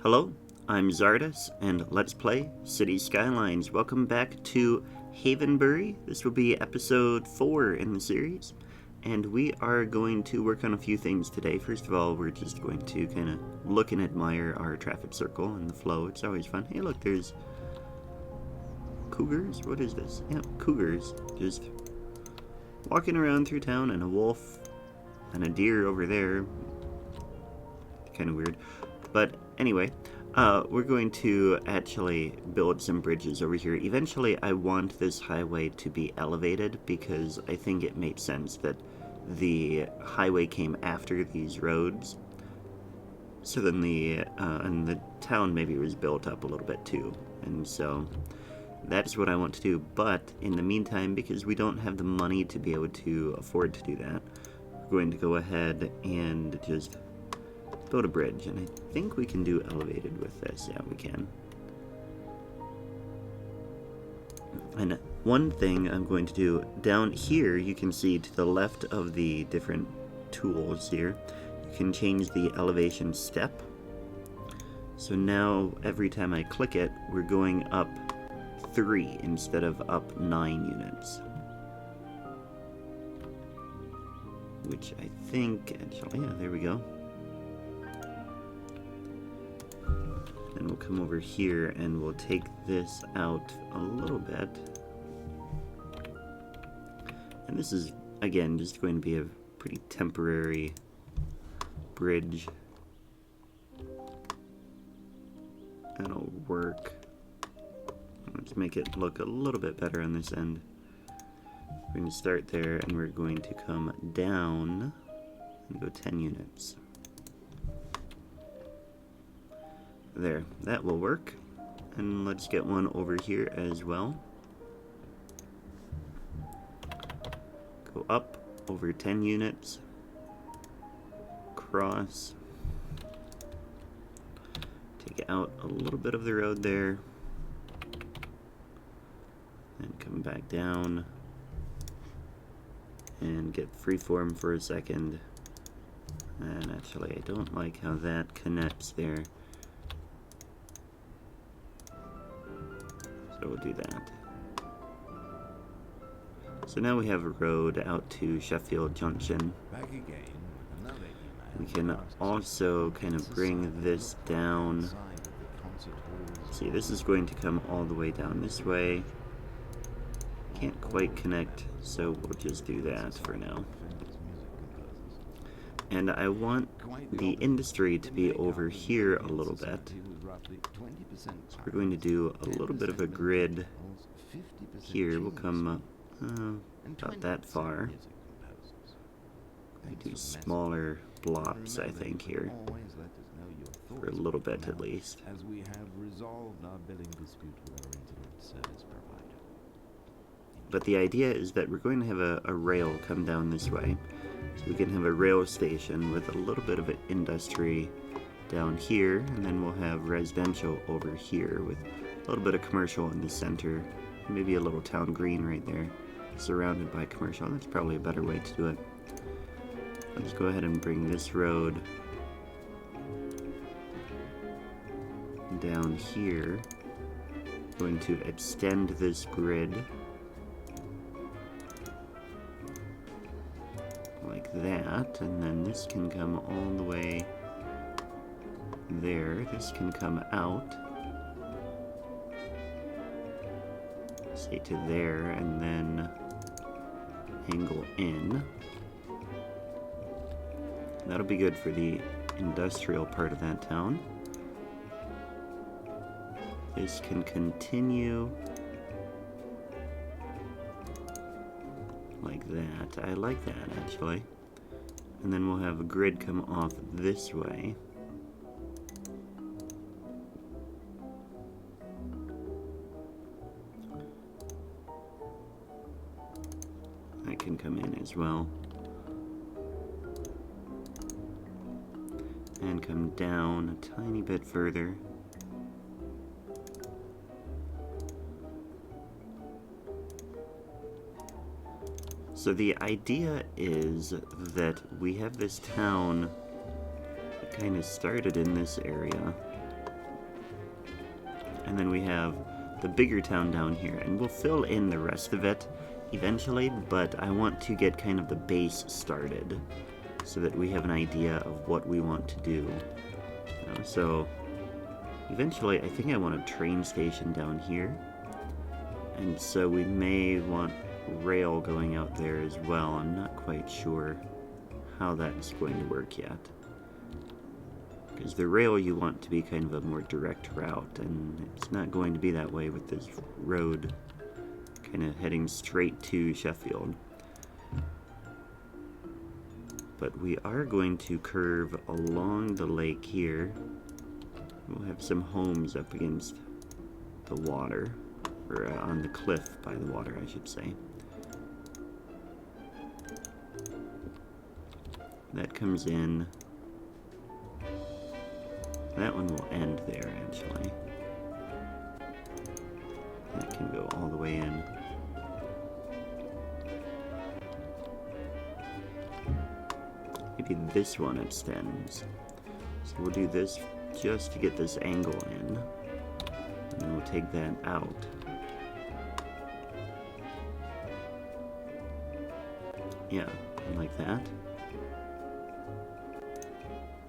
Hello, I'm Zardas, and let's play City Skylines. Welcome back to Havenbury. This will be episode 4 in the series, and we are going to work on a few things today. First of all, we're just going to kind of look and admire our traffic circle and the flow. It's always fun. Hey, look, there's cougars? What is this? Yeah, cougars. Just walking around through town, and a wolf and a deer over there. Kind of weird. But anyway, we're going to actually build some bridges over here. Eventually, I want this highway to be elevated because I think it makes sense that the highway came after these roads. So then and the town maybe was built up a little bit too. And so that's what I want to do. But in the meantime, because we don't have the money to be able to afford to do that, we're going to go ahead and just build a bridge, and I think we can do elevated with this. Yeah, we can. And one thing I'm going to do down here, you can see to the left of the different tools here, you can change the elevation step. So now every time I click it, we're going up 3 instead of up 9 units. Which I think, actually, yeah, there we go. And we'll come over here and we'll take this out a little bit. And this is, again, just going to be a pretty temporary bridge. That'll work. Let's make it look a little bit better on this end. We're going to start there and we're going to come down and go 10 units. There, that will work. And let's get one over here as well. Go up over 10 units. Cross. Take out a little bit of the road there. And come back down. And get freeform for a second. And actually, I don't like how that connects there. So we'll do that. So now we have a road out to Sheffield Junction. We can also kind of bring this down. See, this is going to come all the way down this way. Can't quite connect, so we'll just do that for now. And I want the industry to be over here a little bit. So we're going to do a little bit of a grid here. We'll come about that far. We do smaller blocks, I think, here. For a little bit, at least. But the idea is that we're going to have a rail come down this way. So we can have a rail station with a little bit of an industry down here, and then we'll have residential over here with a little bit of commercial in the center, maybe a little town green right there, surrounded by commercial. That's probably a better way to do it. Let's go ahead and bring this road down here. I'm going to extend this grid like that, and then this can come all the way there. This can come out, say to there, and then angle in. That'll be good for the industrial part of that town. This can continue like that. I like that, actually. And then we'll have a grid come off this way. That can come in as well. And come down a tiny bit further. So the idea is that we have this town that kind of started in this area, and then we have the bigger town down here, and we'll fill in the rest of it eventually, but I want to get kind of the base started so that we have an idea of what we want to do. So eventually I think I want a train station down here, and so we may want rail going out there as well. I'm not quite sure how that's going to work yet, because the rail you want to be kind of a more direct route, and it's not going to be that way with this road kind of heading straight to Sheffield. But we are going to curve along the lake here. We'll have some homes up against the water, or on the cliff by the water, I should say. That comes in. That one will end there, actually. That can go all the way in. Maybe this one extends. So we'll do this just to get this angle in. And then we'll take that out. Yeah, like that.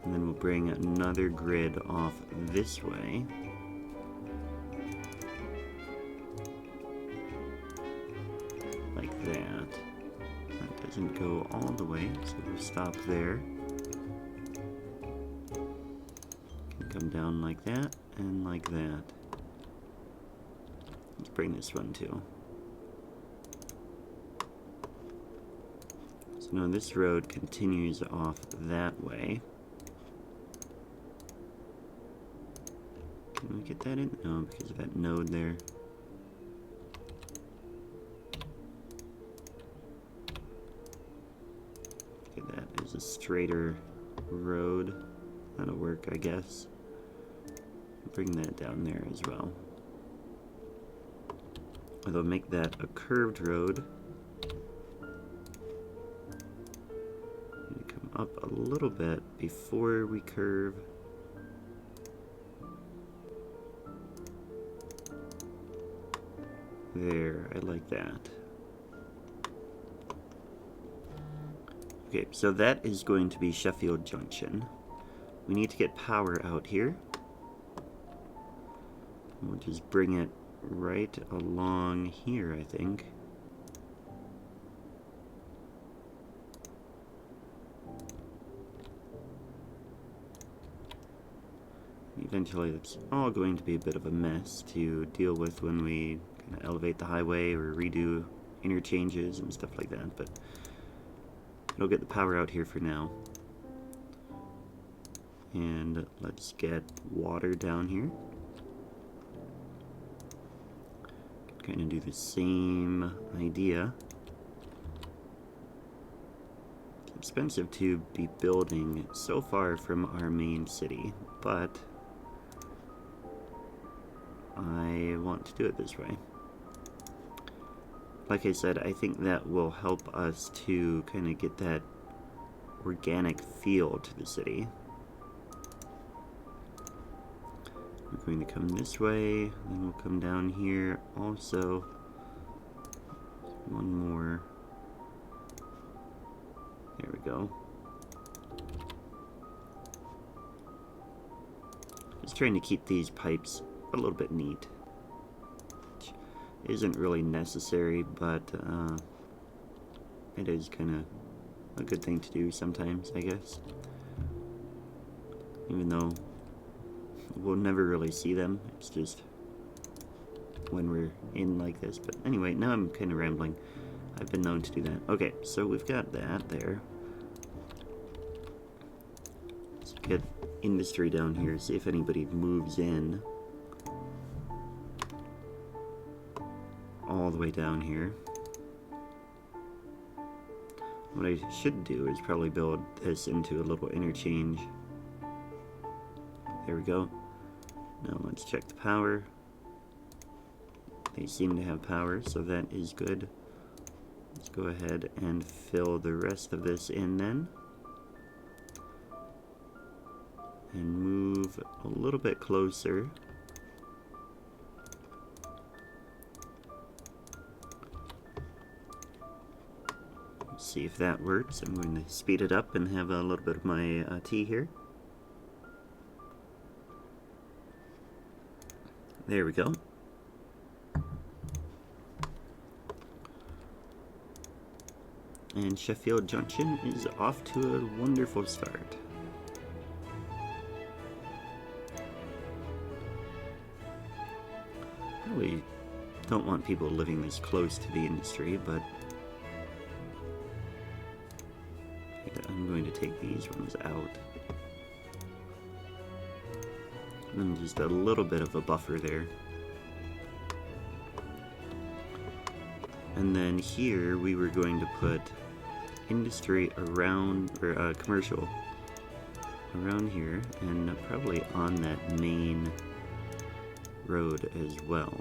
And then we'll bring another grid off this way. Like that. That doesn't go all the way, so we'll stop there. Can come down like that, and like that. Let's bring this one too. So now this road continues off that way. Can we get that in? No, because of that node there. Okay, that is a straighter road. That'll work, I guess. Bring that down there as well. Although make that a curved road. Need to come up a little bit before we curve. There, I like that. Okay, so that is going to be Sheffield Junction. We need to get power out here. We'll just bring it right along here, I think. Eventually, it's all going to be a bit of a mess to deal with when we kind of elevate the highway or redo interchanges and stuff like that, but it'll get the power out here for now. And let's get water down here. Kind of do the same idea. It's expensive to be building so far from our main city, but I want to do it this way. Like I said, I think that will help us to kind of get that organic feel to the city. We're going to come this way, then we'll come down here also. One more. There we go. Just trying to keep these pipes a little bit neat. Which isn't really necessary, but it is kind of a good thing to do sometimes, I guess. Even though we'll never really see them, it's just when we're in like this. But anyway, now I'm kind of rambling. I've been known to do that. Okay, so we've got that there. Let's get industry down here, see if anybody moves in. All the way down here. What I should do is probably build this into a little interchange. There we go. Now let's check the power. They seem to have power, so that is good. Let's go ahead and fill the rest of this in then. And move a little bit closer. see if that works. I'm going to speed it up and have a little bit of my tea here. There we go. And Sheffield Junction is off to a wonderful start. Really don't want people living this close to the industry, but I'm going to take these ones out. And just a little bit of a buffer there. And then here we were going to put industry around, or commercial around here, and probably on that main road as well.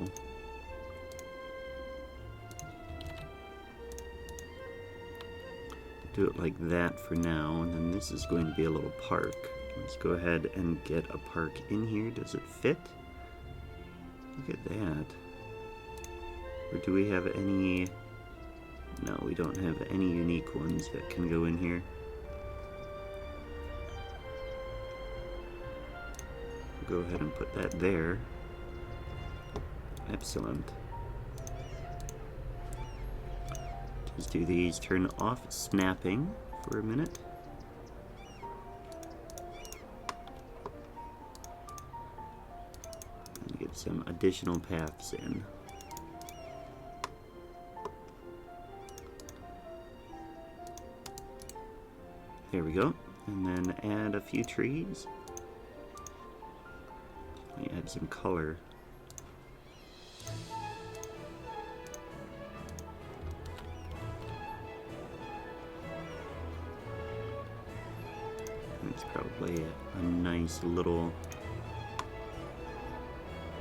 Do it like that for now, and then this is going to be a little park. Let's go ahead and get a park in here. Does it fit? Look at that. Or do we have any... No, we don't have any unique ones that can go in here. Go ahead and put that there. Excellent. Just do these, turn off snapping for a minute. And get some additional paths in. There we go. And then add a few trees. Let me add some color. That's probably a nice little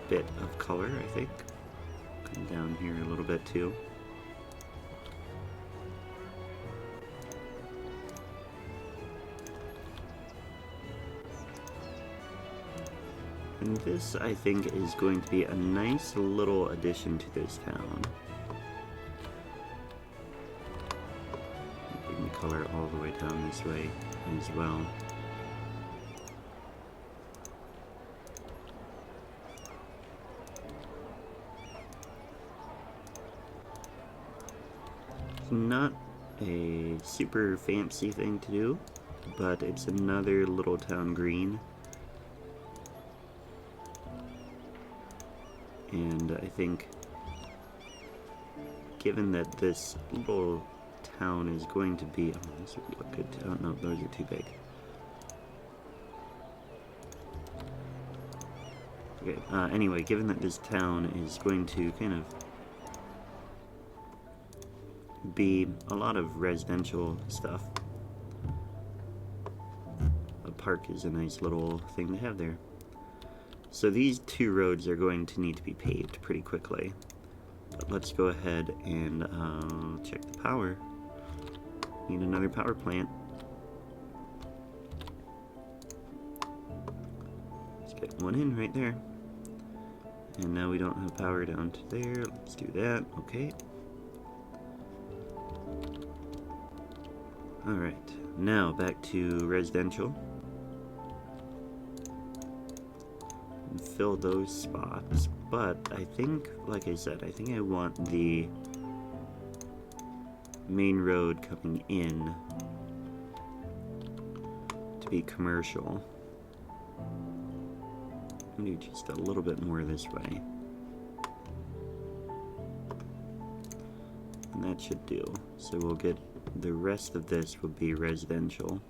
bit of color, I think. Come down here a little bit too. And this, I think, is going to be a nice little addition to this town. Bring the color all the way down this way as well. It's not a super fancy thing to do, but it's another little town green. And I think, given that this little town is going to be... Oh, this would look good. Oh, no, those are too big. Okay, anyway, given that this town is going to kind of be a lot of residential stuff, a park is a nice little thing to have there. So these two roads are going to need to be paved pretty quickly. But let's go ahead and check the power. Need another power plant. Let's get one in right there. And now we don't have power down to there. Let's do that. Okay. Alright, now back to residential. Fill those spots, but I think, like I said, I think I want the main road coming in to be commercial. I'll do just a little bit more this way. And that should do. So we'll get the rest of this will be residential.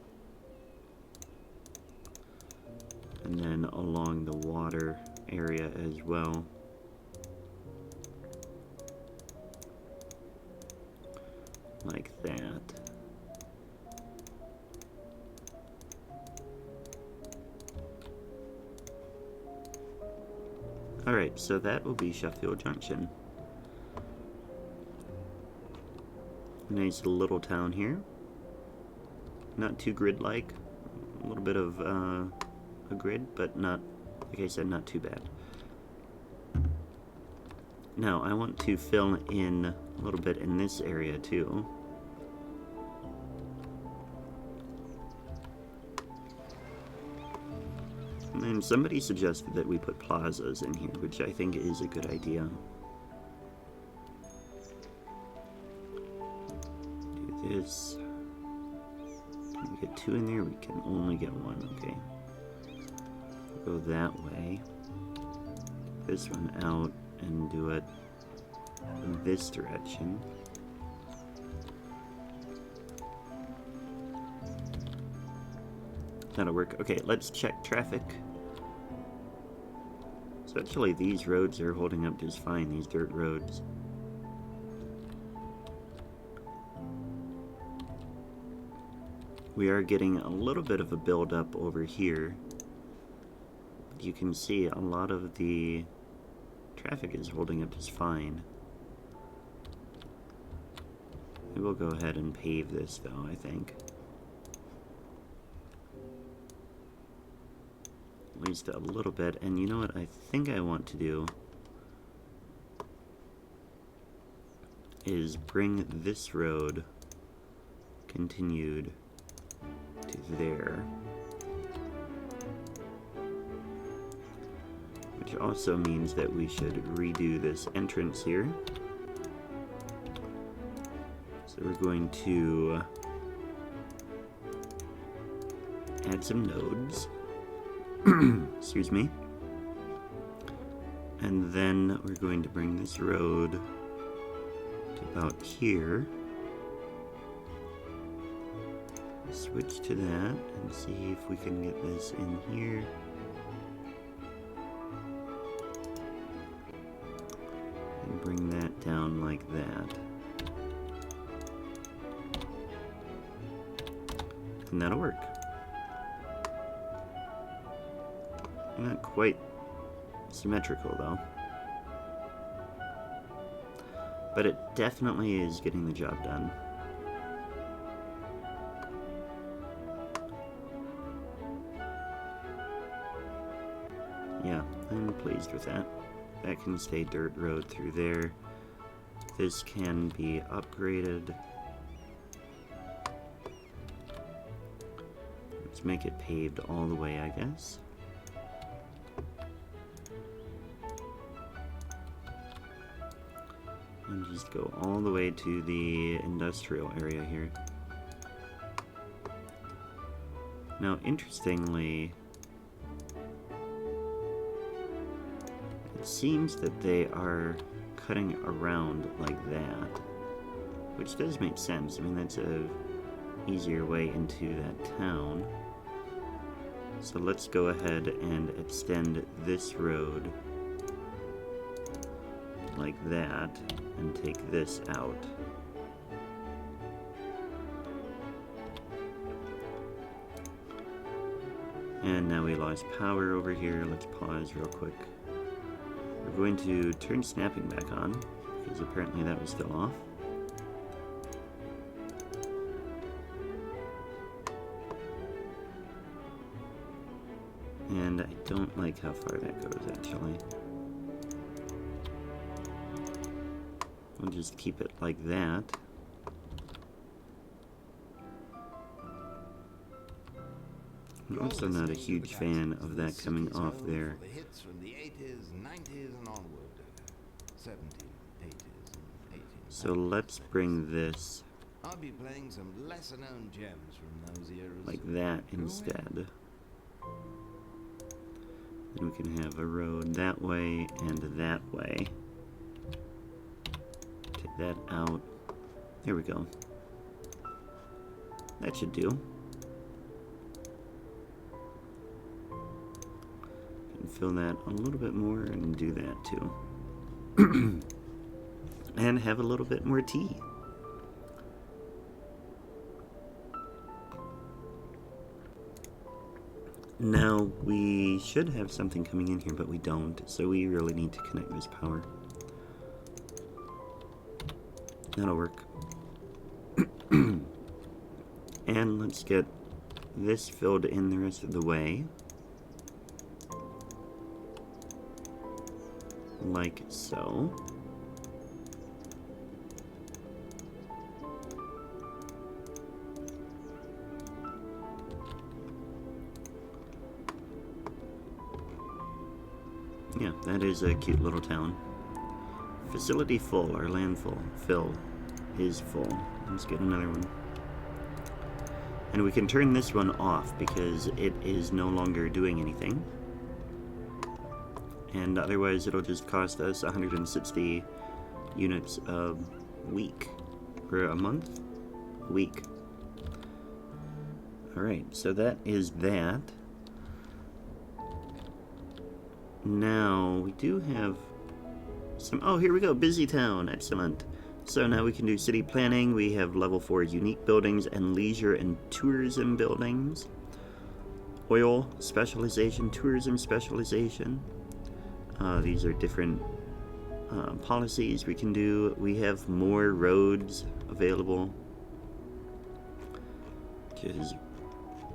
And then along the water area as well. Like that. Alright, so that will be Sheffield Junction. Nice little town here. Not too grid-like. A little bit of a grid, but not, like I said, not too bad. Now, I want to fill in a little bit in this area too. And then somebody suggested that we put plazas in here, which I think is a good idea. Do this. Can we get 2 in there? We can only get 1, okay. We'll go that way. This one out and do it in this direction. That'll work. Okay, let's check traffic. So actually these roads are holding up just fine, these dirt roads. We are getting a little bit of a build-up over here. You can see a lot of the traffic is holding up just fine. We will go ahead and pave this though, I think. At least a little bit. And you know what I think I want to do is bring this road continued to there. Which also means that we should redo this entrance here. So we're going to add some nodes. Excuse me. And then we're going to bring this road to about here. Switch to that and see if we can get this in here. And bring that down like that. And that'll work. Not quite symmetrical though. But it definitely is getting the job done. Yeah, I'm pleased with that. That can stay dirt road through there. This can be upgraded. Let's make it paved all the way, I guess. And just go all the way to the industrial area here. Now, interestingly, it seems that they are cutting around like that, which does make sense. I mean, that's a easier way into that town. So let's go ahead and extend this road like that and take this out. And now we lost power over here. Let's pause real quick. We're going to turn snapping back on, because apparently that was still off. And I don't like how far that goes, actually. We'll just keep it like that. I'm also not a huge fan of that coming off there. The hits from the 80s, 90s and onward. 70s, 80s and 80s. So let's bring this I'll be playing some lesser known gems from those eras. like that instead. Then we can have a road that way and that way. Take that out. There we go. That should do. Can fill that a little bit more and do that too. And have a little bit more tea. Now, we should have something coming in here, but we don't, so we really need to connect this power. That'll work. And let's get this filled in the rest of the way. Like so. Yeah, that is a cute little town. Facility full, or landfill. Fill is full. Let's get another one. And we can turn this one off because it is no longer doing anything. And otherwise it'll just cost us 160 units a week. Or a month? A week. Alright, so that is that. Now, we do have some... Oh, here we go! Busy town! Excellent. So now we can do city planning. We have level 4 unique buildings and leisure and tourism buildings. Oil specialization, tourism specialization. These are different policies we can do. We have more roads available, which is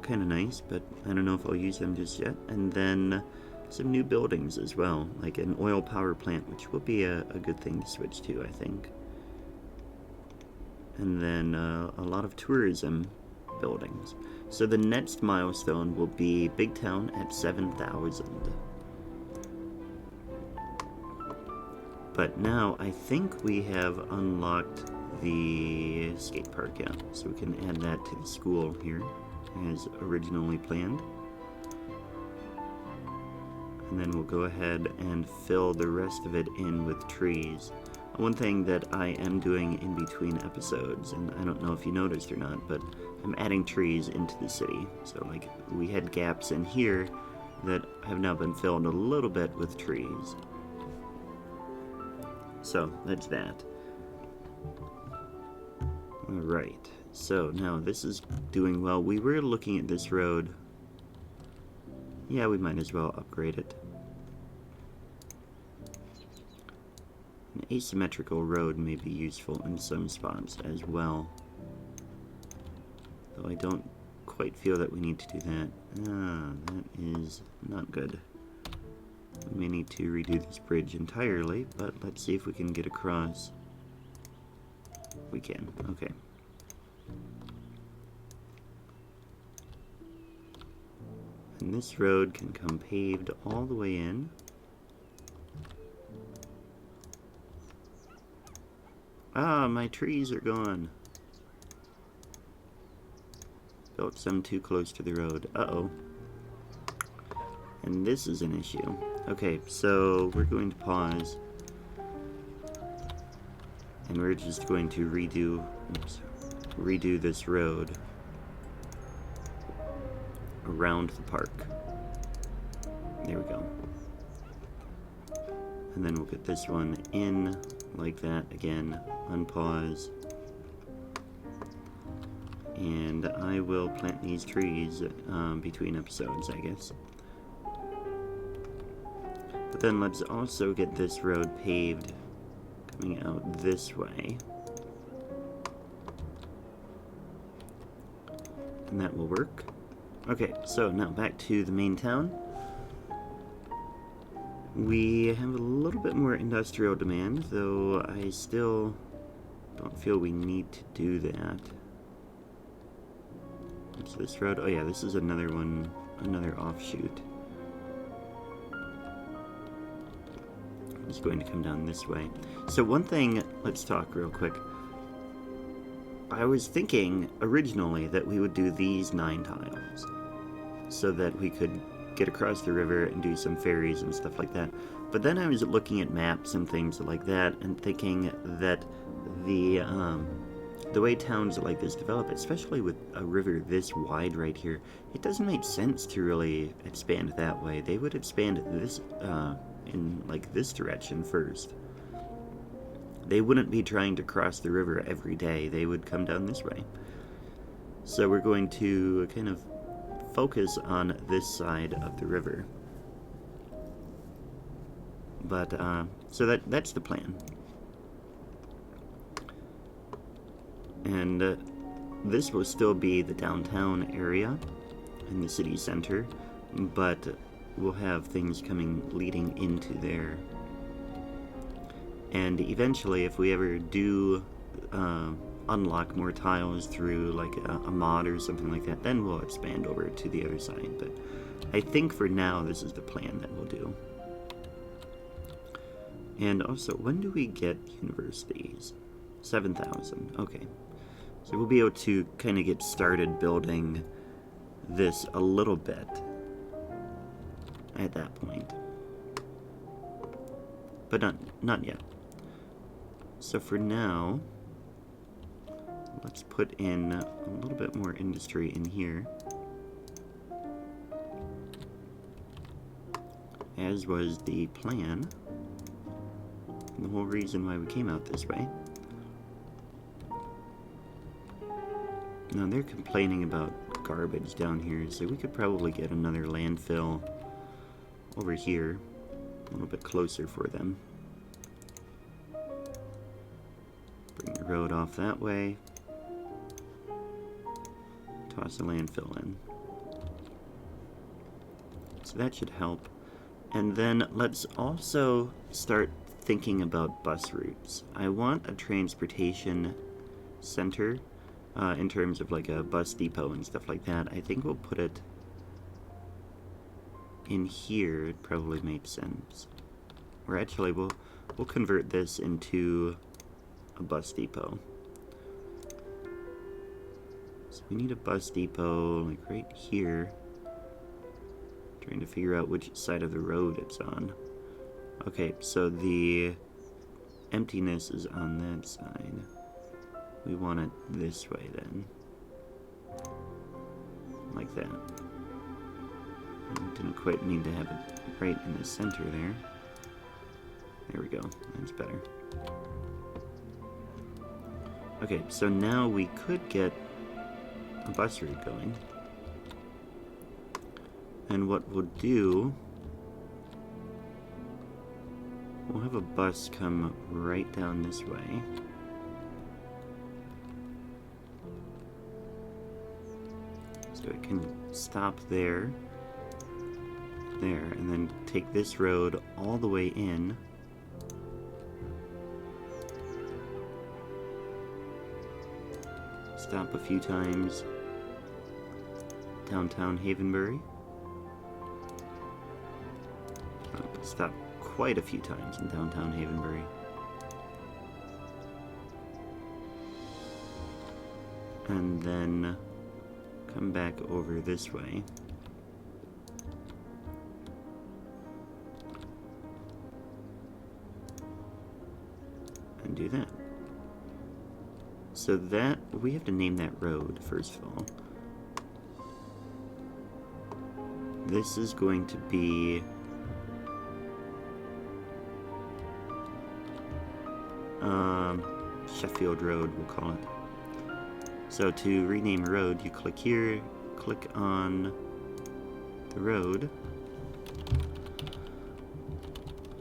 kind of nice, but I don't know if I'll use them just yet. And then some new buildings as well, like an oil power plant, which will be a good thing to switch to, I think. And then a lot of tourism buildings. So the next milestone will be Big Town at 7,000. But now I think we have unlocked the skate park, yeah. So we can add that to the school here as originally planned. And then we'll go ahead and fill the rest of it in with trees. One thing that I am doing in between episodes, and I don't know if you noticed or not, but I'm adding trees into the city. So like we had gaps in here that have now been filled a little bit with trees. So that's that. Alright, so now this is doing well. We were looking at this road. Yeah, we might as well upgrade it. An asymmetrical road may be useful in some spots as well. Though I don't quite feel that we need to do that. That is not good. We may need to redo this bridge entirely, but let's see if we can get across. We can, okay. And this road can come paved all the way in. Ah, my trees are gone. Built some too close to the road. Uh-oh. And this is an issue. Okay, so we're going to pause. And we're just going to redo this road around the park. There we go. And then we'll get this one in like that again. Unpause. And I will plant these trees between episodes, I guess. But then let's also get this road paved coming out this way. And that will work. Okay, so now back to the main town. We have a little bit more industrial demand, though I still don't feel we need to do that. What's this road? Oh yeah, this is another one, another offshoot. It's going to come down this way. So one thing, let's talk real quick. I was thinking originally that we would do these 9 tiles so that we could get across the river and do some ferries and stuff like that. But then I was looking at maps and things like that and thinking that the way towns like this develop, especially with a river this wide right here, it doesn't make sense to really expand that way. They would expand this in like this direction first. They wouldn't be trying to cross the river every day. They would come down this way. So we're going to kind of focus on this side of the river. But so that's the plan. And this will still be the downtown area in the city center, but we'll have things leading into there. And eventually, if we ever do unlock more tiles through like a mod or something like that, then we'll expand over to the other side. But I think for now, this is the plan that we'll do. And also, when do we get universities? 7,000. Okay. So we'll be able to kind of get started building this a little bit at that point. But not yet. So for now, let's put in a little bit more industry in here. As was the plan. And the whole reason why we came out this way. Now they're complaining about garbage down here, so we could probably get another landfill over here, a little bit closer for them. Bring the road off that way. Toss the landfill in. So that should help. And then let's also start thinking about bus routes. I want a transportation center in terms of like a bus depot and stuff like that. I think we'll put it in here. It probably makes sense. Or actually, we'll convert this into a bus depot. So we need a bus depot like right here. Trying to figure out which side of the road it's on. Okay, so the emptiness is on that side. We want it this way then. Like that. Didn't quite need to have it right in the center there. There we go. That's better. Okay, so now we could get a bus route going. And what we'll do, we'll have a bus come right down this way. So it can stop there, and then take this road all the way in. Stop a few times downtown Havenbury. Stop quite a few times in downtown Havenbury. And then come back over this way. And do that. So that, we have to name that road, first of all. This is going to be Sheffield Road, we'll call it. So to rename a road, you click here, click on the road,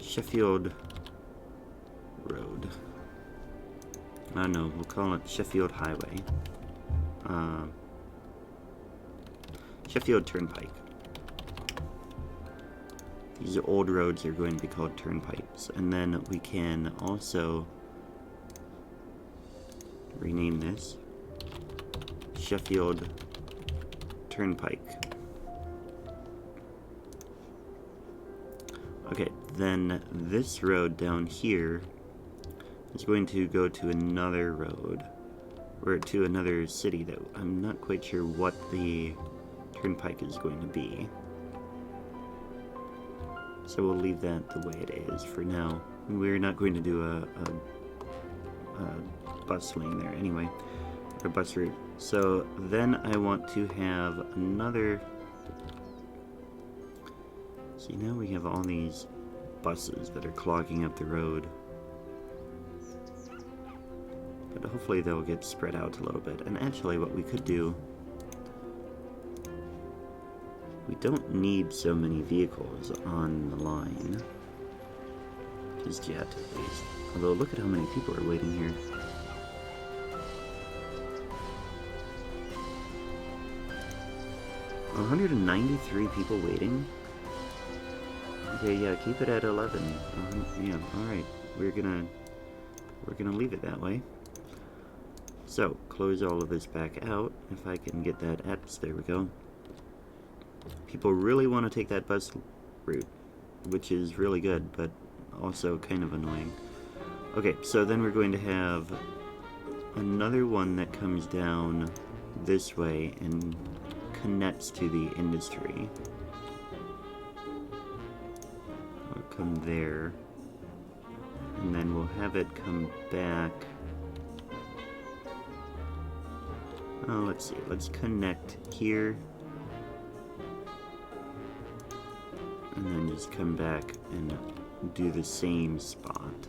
Sheffield Road. I don't know, we'll call it Sheffield Highway. Sheffield Turnpike. These old roads are going to be called turnpikes. And then we can also rename this Sheffield Turnpike. Okay, then this road down here is going to go to another road, or to another city that I'm not quite sure what the turnpike is going to be. So we'll leave that the way it is for now. We're not going to do a bus lane there anyway, or bus route. So then I want to have another. See, now we have all these buses that are clogging up the road. But hopefully they'll get spread out a little bit. And actually what we could do, we don't need so many vehicles on the line. Just yet, at least. Although look at how many people are waiting here. Well, 193 people waiting? Okay, yeah, keep it at 11. Yeah, alright. We're gonna leave it that way. So, close all of this back out. If I can get that there we go. People really want to take that bus route, which is really good, but also kind of annoying. Okay, so then we're going to have another one that comes down this way and connects to the industry. It'll come there, and then we'll have it come back. Oh, let's see, let's connect here, and then just come back and do the same spot.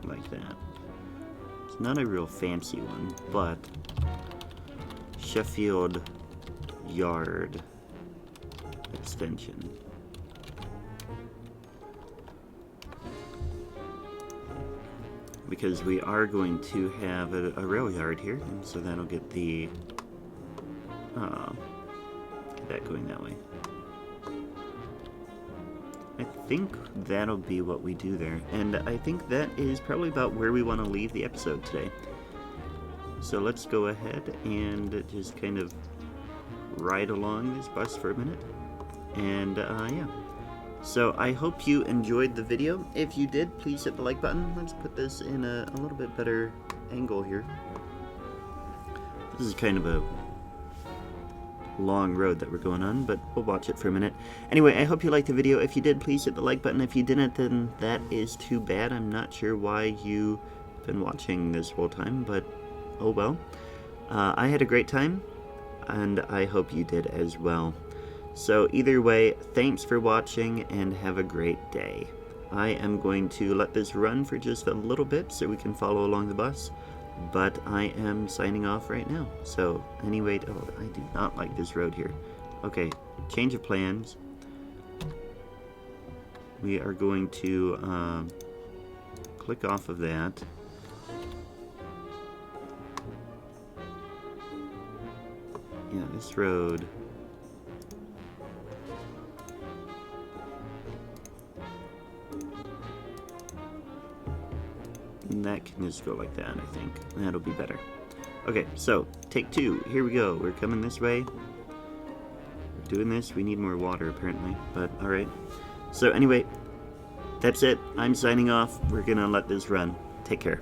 Like that. It's not a real fancy one, but Sheffield Yard extension. Because we are going to have a rail yard here, and so that'll get the that going that way. I think that'll be what we do there, and I think that is probably about where we want to leave the episode today. So let's go ahead and just kind of ride along this bus for a minute, and yeah. So I hope you enjoyed the video. If you did, please hit the like button. Let's put this in a little bit better angle here. This is kind of a long road that we're going on, but we'll watch it for a minute. Anyway, I hope you liked the video. If you did, please hit the like button. If you didn't, then that is too bad. I'm not sure why you've been watching this whole time, but oh well. I had a great time, and I hope you did as well. So either way, thanks for watching and have a great day. I am going to let this run for just a little bit so we can follow along the bus, but I am signing off right now. So anyway, oh, I do not like this road here. Okay, change of plans. We are going to click off of that. Yeah, this road. And that can just go like that, I think. That'll be better. Okay, so, take 2. Here we go. We're coming this way. We're doing this. We need more water, apparently. But, alright. So, anyway, that's it. I'm signing off. We're gonna let this run. Take care.